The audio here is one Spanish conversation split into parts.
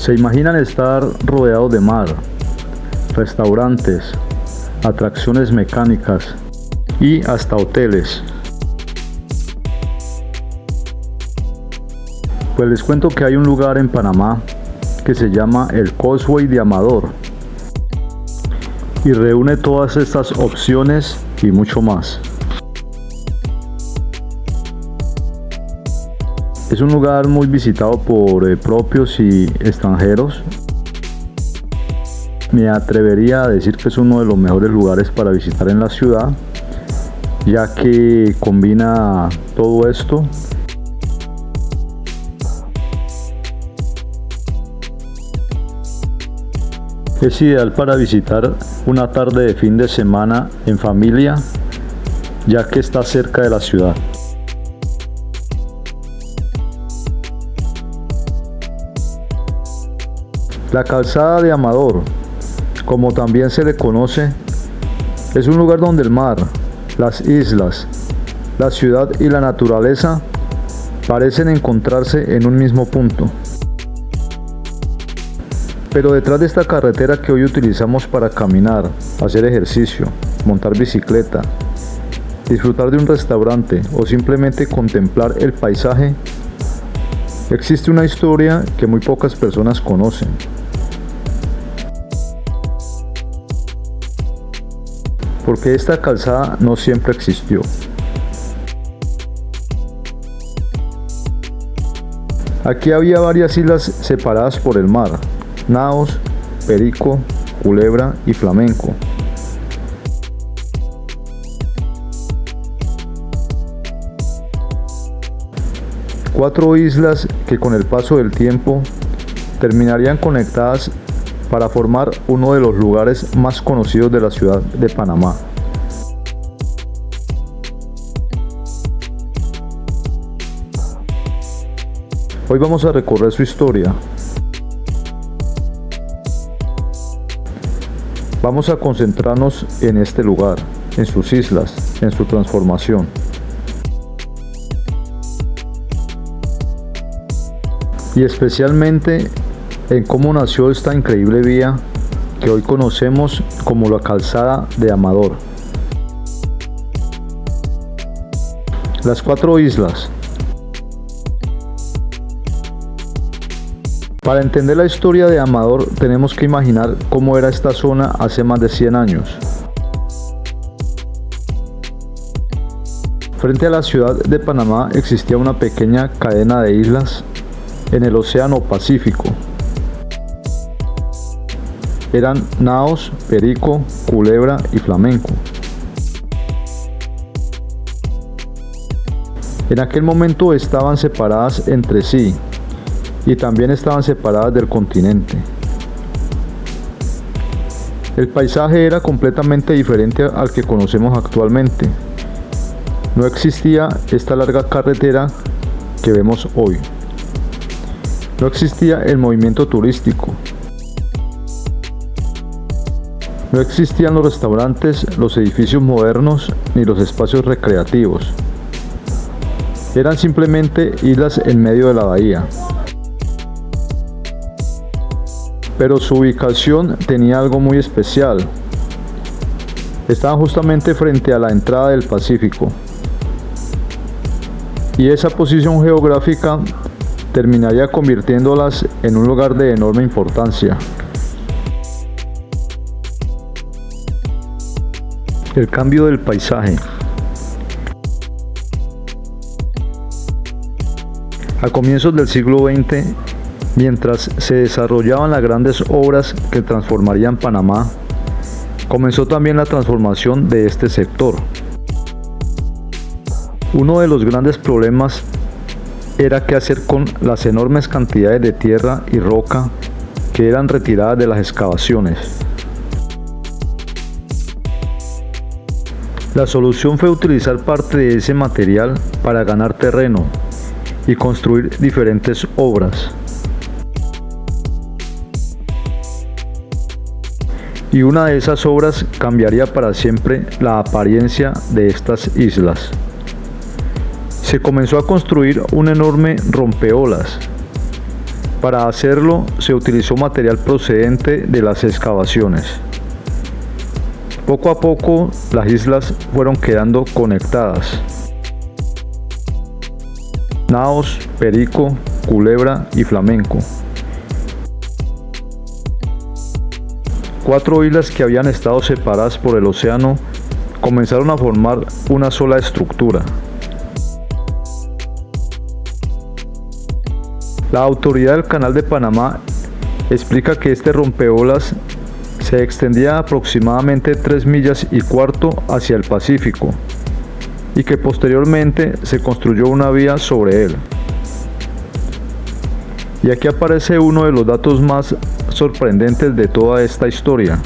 ¿Se imaginan estar rodeados de mar, restaurantes, atracciones mecánicas y hasta hoteles? Pues les cuento que hay un lugar en Panamá que se llama el Causeway de Amador y reúne todas estas opciones y mucho más. Es un lugar muy visitado por propios y extranjeros. Me atrevería a decir que es uno de los mejores lugares para visitar en la ciudad, ya que combina todo esto. Es ideal para visitar una tarde de fin de semana en familia, ya que está cerca de la ciudad. La calzada de Amador, como también se le conoce, es un lugar donde el mar, las islas, la ciudad y la naturaleza parecen encontrarse en un mismo punto. Pero detrás de esta carretera que hoy utilizamos para caminar, hacer ejercicio, montar bicicleta, disfrutar de un restaurante o simplemente contemplar el paisaje, existe una historia que muy pocas personas conocen. Porque esta calzada no siempre existió. Aquí había varias islas separadas por el mar: Naos, Perico, Culebra y Flamenco. Cuatro islas que con el paso del tiempo terminarían conectadas para formar uno de los lugares más conocidos de la ciudad de Panamá. Hoy vamos a recorrer su historia. Vamos a concentrarnos en este lugar, en sus islas, en su transformación. Y especialmente en cómo nació esta increíble vía que hoy conocemos como la Calzada de Amador. Las cuatro islas. Para entender la historia de Amador tenemos que imaginar cómo era esta zona hace más de 100 años. Frente a la ciudad de Panamá existía una pequeña cadena de islas en el Océano Pacífico. Eran Naos, Perico, Culebra y Flamenco. En aquel momento estaban separadas entre sí y también estaban separadas del continente. El paisaje era completamente diferente al que conocemos actualmente. No existía esta larga carretera que vemos hoy. No existía el movimiento turístico. No existían los restaurantes, los edificios modernos ni los espacios recreativos. Eran simplemente islas en medio de la bahía. Pero su ubicación tenía algo muy especial. Estaban justamente frente a la entrada del Pacífico. Y esa posición geográfica terminaría convirtiéndolas en un lugar de enorme importancia. El cambio del paisaje. A comienzos del siglo XX, mientras se desarrollaban las grandes obras que transformarían Panamá, comenzó también la transformación de este sector. Uno de los grandes problemas era qué hacer con las enormes cantidades de tierra y roca que eran retiradas de las excavaciones. La solución fue utilizar parte de ese material para ganar terreno y construir diferentes obras. Y una de esas obras cambiaría para siempre la apariencia de estas islas. Se comenzó a construir un enorme rompeolas Para hacerlo se utilizó material procedente de las excavaciones. Poco a poco las islas fueron quedando conectadas. Naos, Perico, Culebra y Flamenco. 4 islas que habían estado separadas por el océano comenzaron a formar una sola estructura. La autoridad del Canal de Panamá explica que este rompeolas se extendía aproximadamente 3,25 millas hacia el Pacífico y que posteriormente se construyó una vía sobre él. Y aquí aparece uno de los datos más sorprendentes de toda esta historia.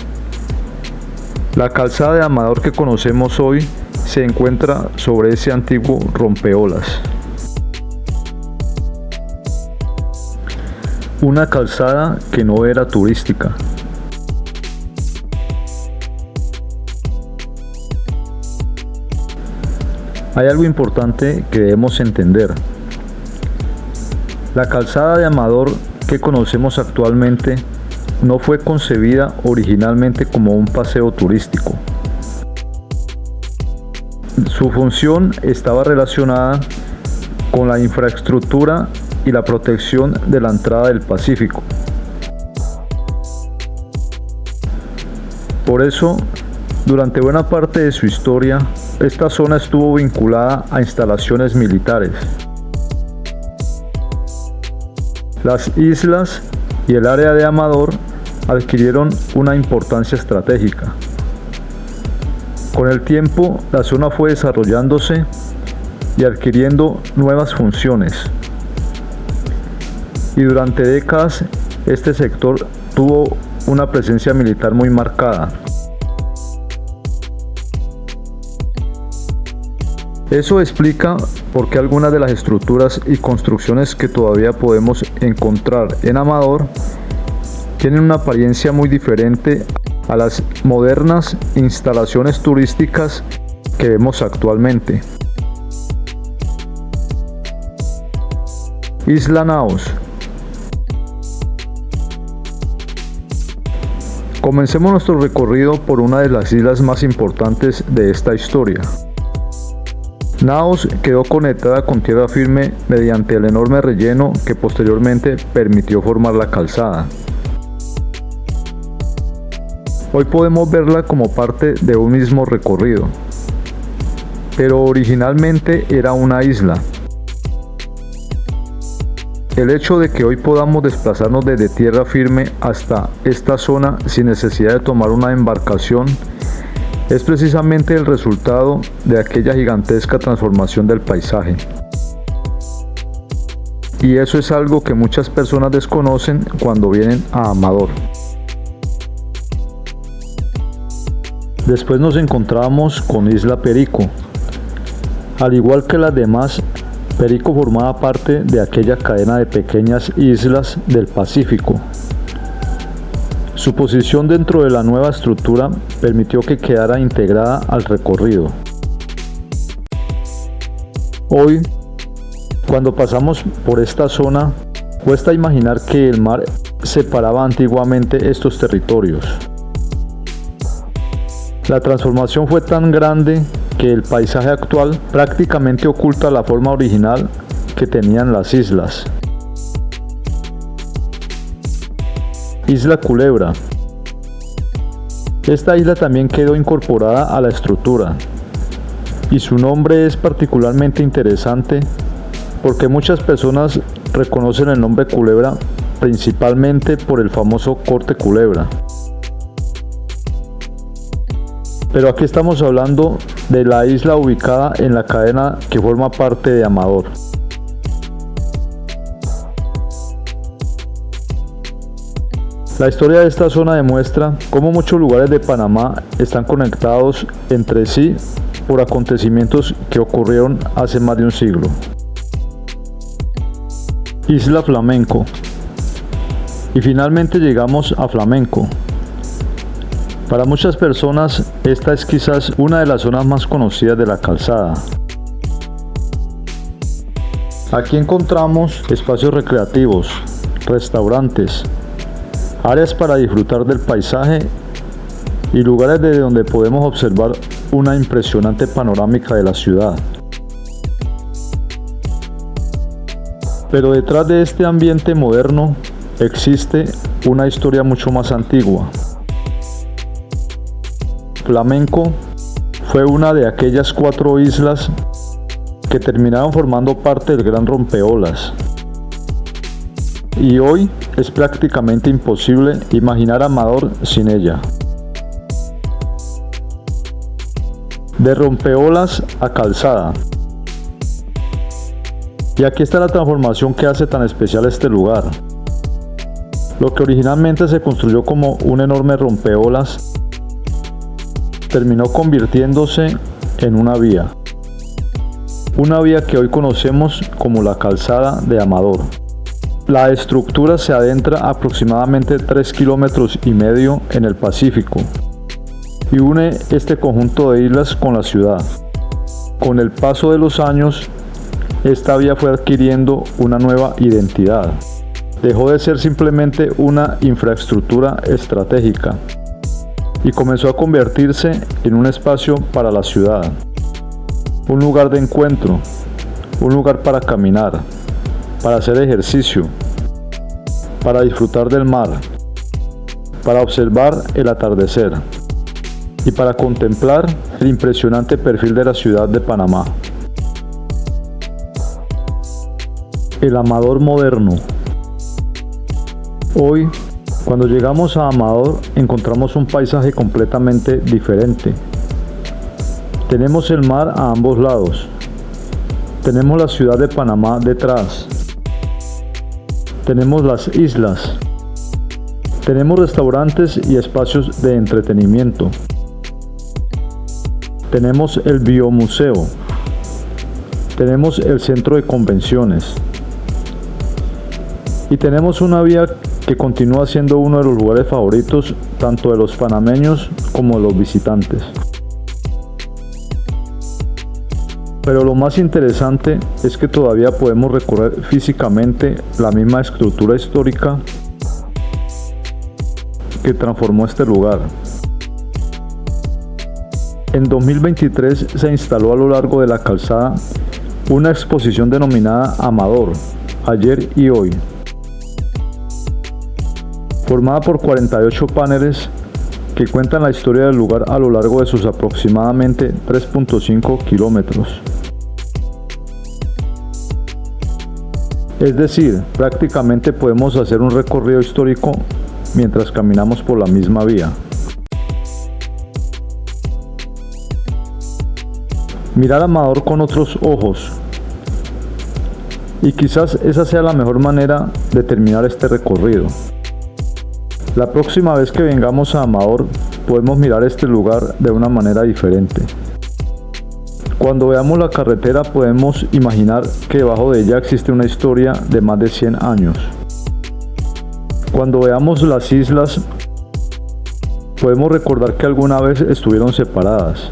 La calzada de Amador que conocemos hoy se encuentra sobre ese antiguo rompeolas. Una calzada que no era turística. Hay algo importante que debemos entender. La calzada de Amador que conocemos actualmente no fue concebida originalmente como un paseo turístico. Su función estaba relacionada con la infraestructura y la protección de la entrada del Pacífico. Por eso, durante buena parte de su historia, esta zona estuvo vinculada a instalaciones militares. Las islas y el área de Amador adquirieron una importancia estratégica. Con el tiempo, la zona fue desarrollándose y adquiriendo nuevas funciones. Y durante décadas, este sector tuvo una presencia militar muy marcada. Eso explica por qué algunas de las estructuras y construcciones que todavía podemos encontrar en Amador tienen una apariencia muy diferente a las modernas instalaciones turísticas que vemos actualmente. Isla Naos. Comencemos nuestro recorrido por una de las islas más importantes de esta historia. Naos quedó conectada con tierra firme mediante el enorme relleno que posteriormente permitió formar la calzada. Hoy podemos verla como parte de un mismo recorrido, pero originalmente era una isla. El hecho de que hoy podamos desplazarnos desde tierra firme hasta esta zona sin necesidad de tomar una embarcación es precisamente el resultado de aquella gigantesca transformación del paisaje. Y eso es algo que muchas personas desconocen cuando vienen a Amador. Después nos encontramos con Isla Perico. Al igual que las demás, Perico formaba parte de aquella cadena de pequeñas islas del Pacífico. Su posición dentro de la nueva estructura permitió que quedara integrada al recorrido. Hoy, cuando pasamos por esta zona, cuesta imaginar que el mar separaba antiguamente estos territorios. La transformación fue tan grande que el paisaje actual prácticamente oculta la forma original que tenían las islas. Isla Culebra. Esta isla también quedó incorporada a la estructura y su nombre es particularmente interesante porque muchas personas reconocen el nombre Culebra principalmente por el famoso corte Culebra. Pero aquí estamos hablando de la isla ubicada en la cadena que forma parte de Amador. La historia de esta zona demuestra cómo muchos lugares de Panamá están conectados entre sí por acontecimientos que ocurrieron hace más de un siglo. Isla Flamenco. Y finalmente llegamos a Flamenco. Para muchas personas, esta es quizás una de las zonas más conocidas de la calzada. Aquí encontramos espacios recreativos, restaurantes, áreas para disfrutar del paisaje y lugares desde donde podemos observar una impresionante panorámica de la ciudad. Pero detrás de este ambiente moderno existe una historia mucho más antigua. Flamenco fue una de aquellas 4 islas que terminaron formando parte del Gran Rompeolas. Y hoy es prácticamente imposible imaginar Amador sin ella. De Rompeolas a Calzada. Y aquí está la transformación que hace tan especial este lugar. Lo que originalmente se construyó como un enorme rompeolas terminó convirtiéndose en una vía. Una vía que hoy conocemos como la Calzada de Amador. La estructura se adentra aproximadamente 3,5 kilómetros en el Pacífico y une este conjunto de islas con la ciudad. Con el paso de los años, esta vía fue adquiriendo una nueva identidad. Dejó de ser simplemente una infraestructura estratégica y comenzó a convertirse en un espacio para la ciudad, un lugar de encuentro, un lugar para caminar, para hacer ejercicio, para disfrutar del mar, para observar el atardecer y para contemplar el impresionante perfil de la ciudad de Panamá. El Amador moderno. Hoy, cuando llegamos a Amador, encontramos un paisaje completamente diferente. Tenemos el mar a ambos lados. Tenemos la ciudad de Panamá detrás. Tenemos las islas. Tenemos restaurantes y espacios de entretenimiento. Tenemos el biomuseo. Tenemos el centro de convenciones. Y tenemos una vía que continúa siendo uno de los lugares favoritos tanto de los panameños como de los visitantes. Pero lo más interesante es que todavía podemos recorrer físicamente la misma estructura histórica que transformó este lugar. En 2023 se instaló a lo largo de la calzada una exposición denominada Amador, ayer y hoy, formada por 48 paneles que cuentan la historia del lugar a lo largo de sus aproximadamente 3,5 kilómetros. Es decir, prácticamente podemos hacer un recorrido histórico mientras caminamos por la misma vía. Mirar Amador con otros ojos. Y quizás esa sea la mejor manera de terminar este recorrido. La próxima vez que vengamos a Amador, podemos mirar este lugar de una manera diferente. Cuando veamos la carretera, podemos imaginar que debajo de ella existe una historia de más de 100 años. Cuando veamos las islas, podemos recordar que alguna vez estuvieron separadas.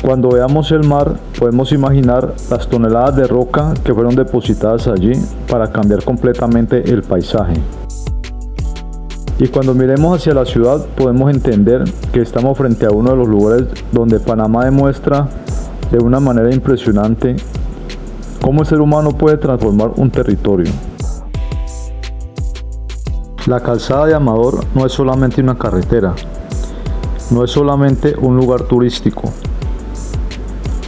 Cuando veamos el mar, podemos imaginar las toneladas de roca que fueron depositadas allí para cambiar completamente el paisaje. Y cuando miremos hacia la ciudad, podemos entender que estamos frente a uno de los lugares donde Panamá demuestra de una manera impresionante cómo el ser humano puede transformar un territorio. La calzada de Amador no es solamente una carretera, no es solamente un lugar turístico,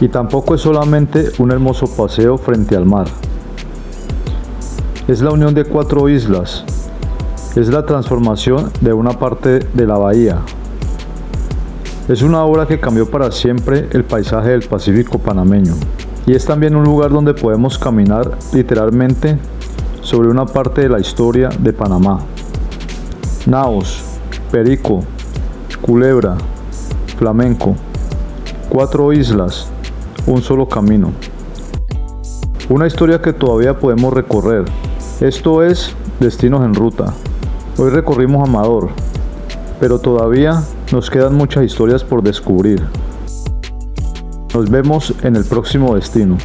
y tampoco es solamente un hermoso paseo frente al mar. Es la unión de 4 islas. Es la transformación de una parte de la bahía. Es una obra que cambió para siempre el paisaje del Pacífico panameño. Y es también un lugar donde podemos caminar literalmente sobre una parte de la historia de Panamá. Naos, Perico, Culebra, Flamenco. 4 islas, un solo camino. Una historia que todavía podemos recorrer. Esto es Destinos en Ruta. Hoy recorrimos Amador, pero todavía nos quedan muchas historias por descubrir. Nos vemos en el próximo destino.